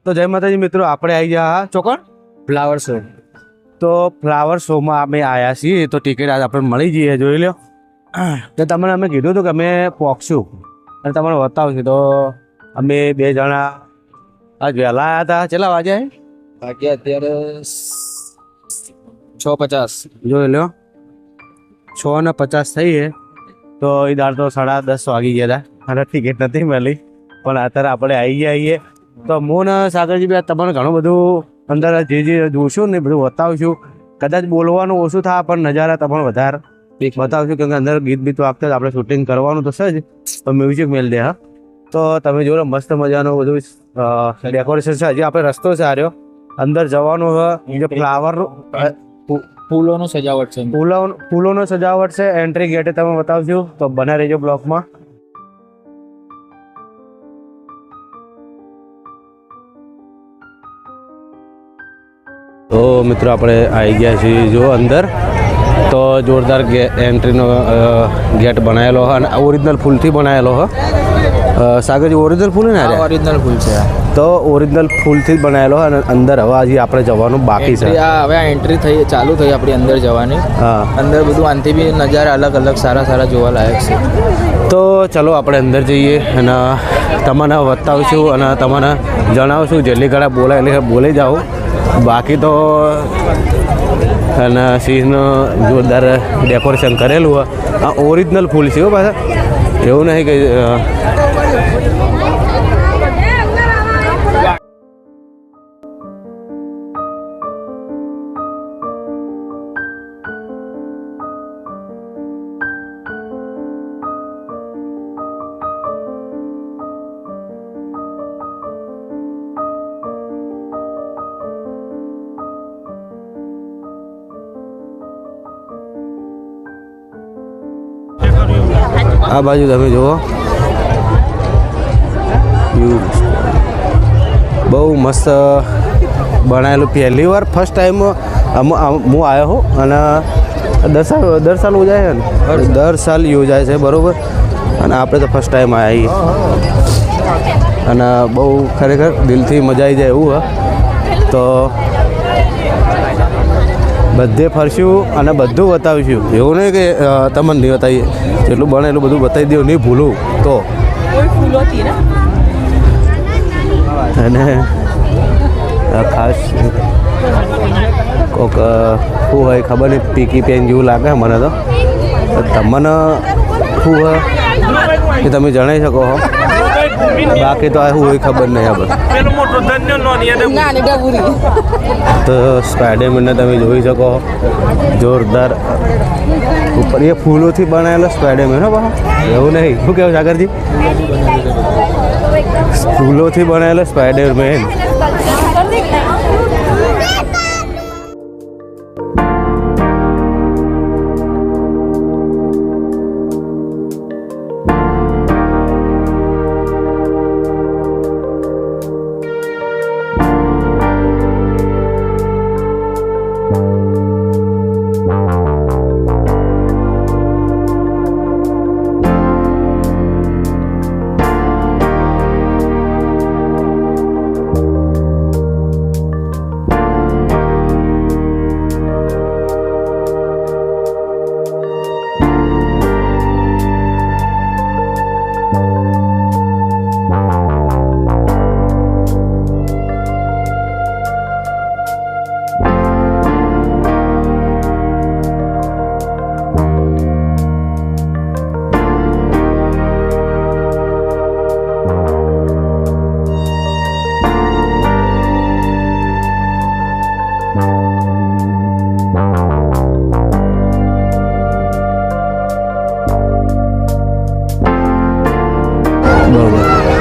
તો જય માતાજી મિત્રો, આપણે આવી ગયા ચોકણ ફ્લાવર શો. તો ફ્લાવર શોમાં અમે આવ્યા છીએ. તો ટિકિટ આજે આપણે મળી જઈએ, જોઈ લો. તો તમને અમે કીધું હતું કે અમે પહોંચશું અને તમને બતાવશું. તો અમે 2 જણા આજ વહેલા આવ્યા હતા. કેટલા વાગે? વાગ્યા અત્યારે 6:50. જોઈ લો, 6:50 થઈએ. તો એ દાળ તો 10:30 વાગી ગયા હતા અને ટિકિટ નથી મળી. પણ અત્યારે આપણે આવી ગયા છીએ. તો હું ને સાગરજી ભાઈ તમને ઘણું બધું અંદર જે જોશું ને બધું બતાવશું. કદાચ બોલવાનું ઓછું થાય પણ નજારા તમને વધારે બતાવશું, કેમ કે અંદર ગીત બીત વાગતા આપણે શૂટિંગ કરવાનું તો છે જ, તો મ્યુઝિક મેળ દે. હા, તો તમે જોડો મસ્ત મજાનું બધું ડેકોરેશન છે. હજી આપણે રસ્તો છે આર્યો, અંદર જવાનું છે. ફ્લાવરનું ફૂલોનું સજાવટ છે. ફૂલોનો સજાવટ છે. એન્ટ્રી ગેટે તમે બતાવજો, તો બના રહેજો બ્લોકમાં. તો મિત્રો આપણે આવી ગયા છીએ જો અંદર. તો જોરદાર એન્ટ્રીનો ગેટ બનાવેલો છે અને ઓરિજિનલ ફૂલથી બનાવેલો છે. સાગરજી ઓરિજિનલ ફૂલ ને? ઓરિજિનલ ફૂલ છે. તો ઓરિજિનલ ફૂલથી જ બનાવેલો અને અંદર હવે હજી આપણે જવાનું બાકી છે. હવે એન્ટ્રી ચાલુ થઈ આપણી અંદર જવાની. હા, અંદર બધું આનથી બી નજારા અલગ અલગ સારા જોવા લાયક છે. તો ચલો આપણે અંદર જઈએ અને તમને બતાવશું અને તમને જણાવશું. જેટલી ઘડા બોલાય એટલે બોલી જાઓ. બાકી તો અને સિંહનું જોરદાર ડેકોરેશન કરેલું હોય. આ ઓરિજિનલ ફૂલ છે પાછા, એવું નહીં કે આ બાજુ તમે જુઓ, બહુ મસ્ત બનાવેલું. પહેલી વાર ફર્સ્ટ ટાઈમ હું આવ્યો હું અને દર સાલ યોજાય છે ને, દર સાલ યોજાય છે બરાબર. અને આપણે તો ફર્સ્ટ ટાઈમ આવ્યા અને બહુ ખરેખર દિલથી મજા આવી જાય એવું હોય. તો બધે ફરશું અને બધું બતાવીશું. એવું નહીં કે તમને નહીં બતાવીએ, જેટલું બને એટલું બધું બતાવી દઉં, નહીં ભૂલું તો. અને ખાસ કોક શું હોય ખબર નહીં, પીકી પેન જેવું લાગે મને તો. તમને શું હોય એ તમે જણાવી શકો છો. બાકી તો આ શું હોય ખબર નહીં આપણે. તો સ્પાઈડરમેનને તમે જોઈ શકો, જોરદાર ઉપર એ ફૂલોથી બનાવેલો સ્પાઈડરમેન. હો બા, એવું નહીં. શું કહેવું સાગરજી? ફૂલોથી બનાવેલો સ્પાઈડરમેન.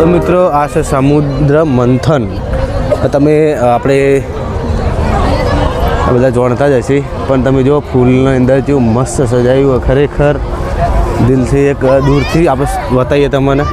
તો મિત્રો આ છે સમુદ્ર મંથન. તમે આપણે બધા જાણતા જ હશે, પણ તમે જો ફૂલની અંદર જેવું મસ્ત સજાયું, ખરેખર દિલથી એક દૂરથી આપણે બતાવીએ તમને.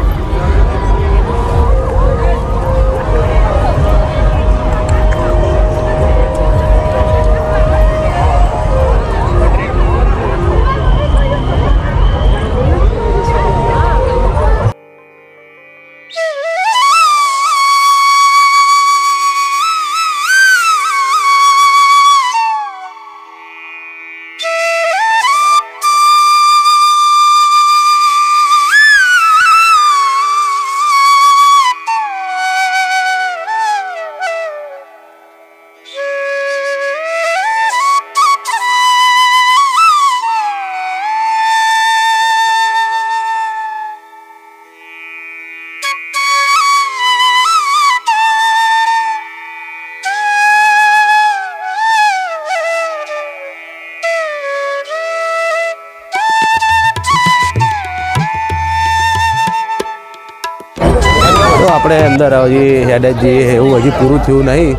આપણે અંદર હજી હેડ જ જઈએ એવું હજી પૂરું થયું નહીં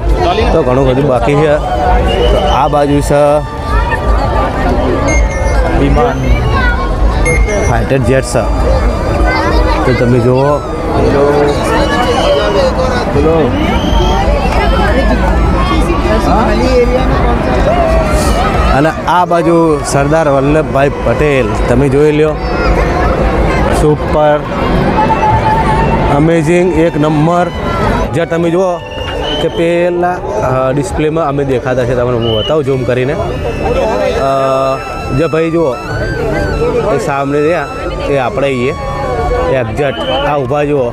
તો ઘણું બધું બાકી છે. તો આ બાજુ છે વિમાન ફાઇટર જેટ છે. તો તમે જુઓ અને આ બાજુ સરદાર વલ્લભભાઈ પટેલ તમે જોઈ લ્યો. સુપર અમેઝિંગ, એક નંબર. જે તમે જુઓ કે પેલા ડિસ્પ્લેમાં અમે દેખાતા છે, તમને હું બતાવું ઝૂમ કરીને. જે ભાઈ જુઓ એ સામે રહ્યા એ આપણે આવીએ એક્ઝેક્ટ આ ઊભા જુઓ.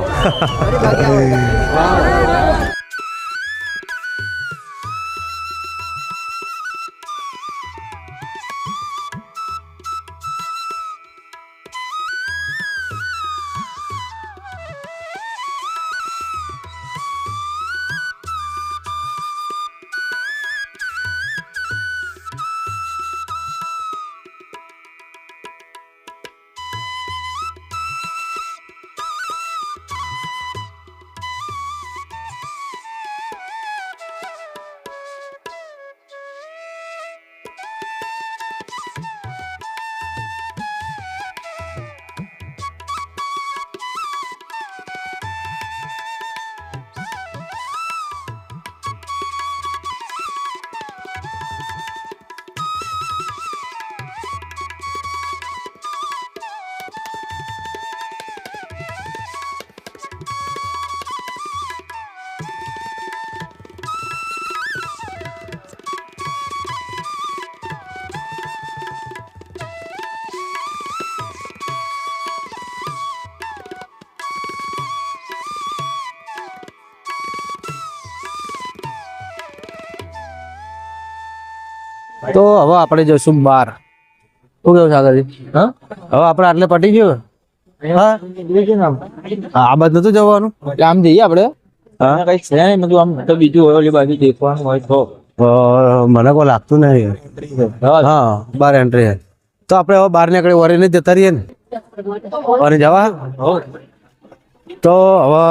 તો હવે આપણે જઈશું બહાર. શું કેવું સાગરજી? હા, હવે આપણે આટલે પટી ગયું. હા, આ બાજુ નતું જવાનું, આમ જઈએ આપણે. હા કઈ છે નહીં, મતલબ આમ તો બીજું હોય ઓલી બાજુ દેખવાનું હોય તો. મને કોઈ લાગતું નહીં. હા, બહાર એન્ટ્રી છે તો આપણે હવે બહાર નીકળી વરીને જતા રહીએ ને. વરી જવા તો હવે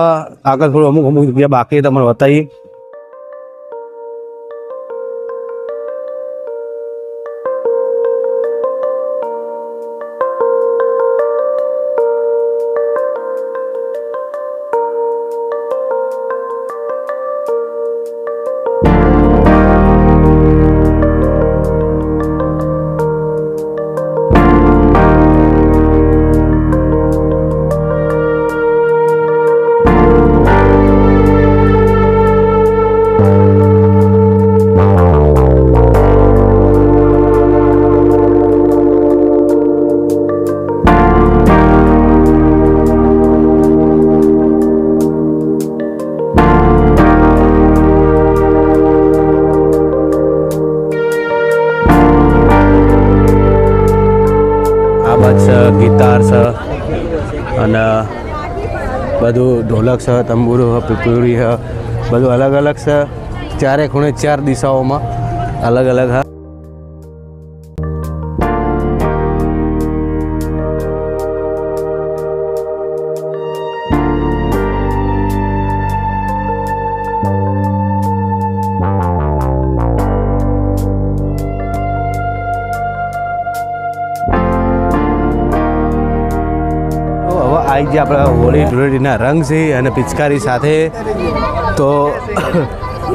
આગળ થોડું અમુક અમુક જગ્યા બાકી તમને બતાવીએ. ગિટાર છે અને બધું ઢોલક છે, તંબુરો છે, પીપળી છે, બધું અલગ અલગ છે. ચારે ખૂણે ચાર દિશાઓમાં અલગ અલગ હા. આવી જે આપણા હોળી ધૂળેટીના રંગ છે અને પિચકારી સાથે તો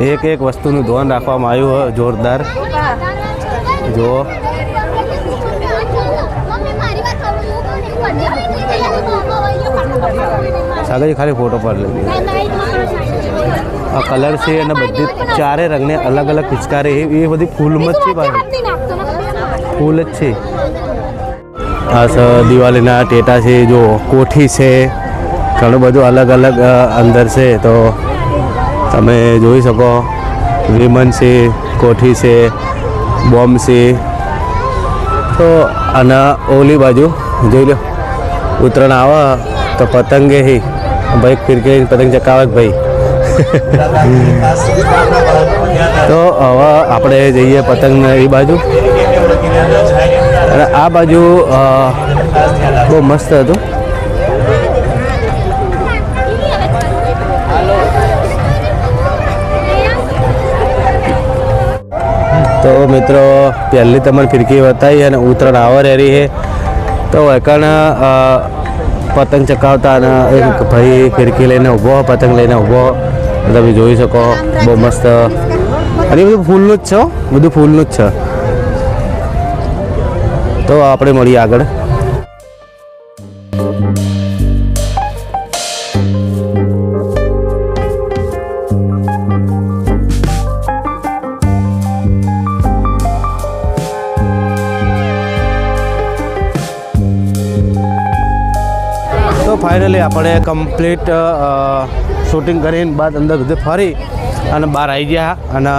એક એક વસ્તુનું ધ્યાન રાખવામાં આવ્યું હોય જોરદાર. જો સાગરજી ખાલી ફોટો પાડી લેજો. આ કલર છે અને બધી ચારે રંગને અલગ અલગ પિચકારી એ બધી ફૂલમાં જ છે, પાછી ફૂલ જ છે. આ દિવાળીના ટેટા છે, જો કોઠી છે, ઘણું બધું અલગ અલગ અંદર છે. તો તમે જોઈ શકો વિમન છે, કોઠી છે, બોમ્બ છે. તો અને ઓલી બાજુ જોઈ લો ઉત્તરાયણ આવે તો પતંગે હી ભાઈ ફિરકે પતંગ ચકાવે ભાઈ. તો હવે આપણે જઈએ પતંગ એ બાજુ. અને આ બાજુ બહુ મસ્ત હતું. તો મિત્રો પહેલી તમને ફિરકી બતાવી અને ઉત્તરાયણ આવર એરી છે તો એકણ પતંગ ચકાવતા અને એક ભાઈ ફિરકી લઈને ઊભો પતંગ લઈને ઊભો તમે જોઈ શકો બહુ મસ્ત અને બધું ફૂલનું જ છે હો, બધું ફૂલનું જ છે. તો આપણે મળીએ આગળ. તો ફાઇનલી આપણે કમ્પ્લીટ શૂટિંગ કરીને બાદ અંદર બધે ફરી અને બહાર આવી ગયા અને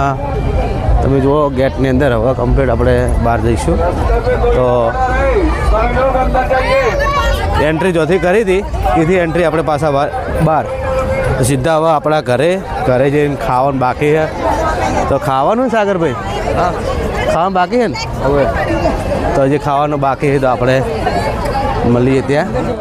તમે જુઓ ગેટની અંદર હવે કમ્પ્લીટ આપણે બહાર જઈશું. તો એન્ટ્રી જોથી કરી હતી એથી એન્ટ્રી આપણે પાછા બહાર સીધા હવે આપણા ઘરે જઈને ખાવાનું બાકી છે. તો ખાવાનું ને સાગરભાઈ ખાવાનું બાકી છે ને હવે તો હજી ખાવાનું બાકી છે તો આપણે મળીએ ત્યાં.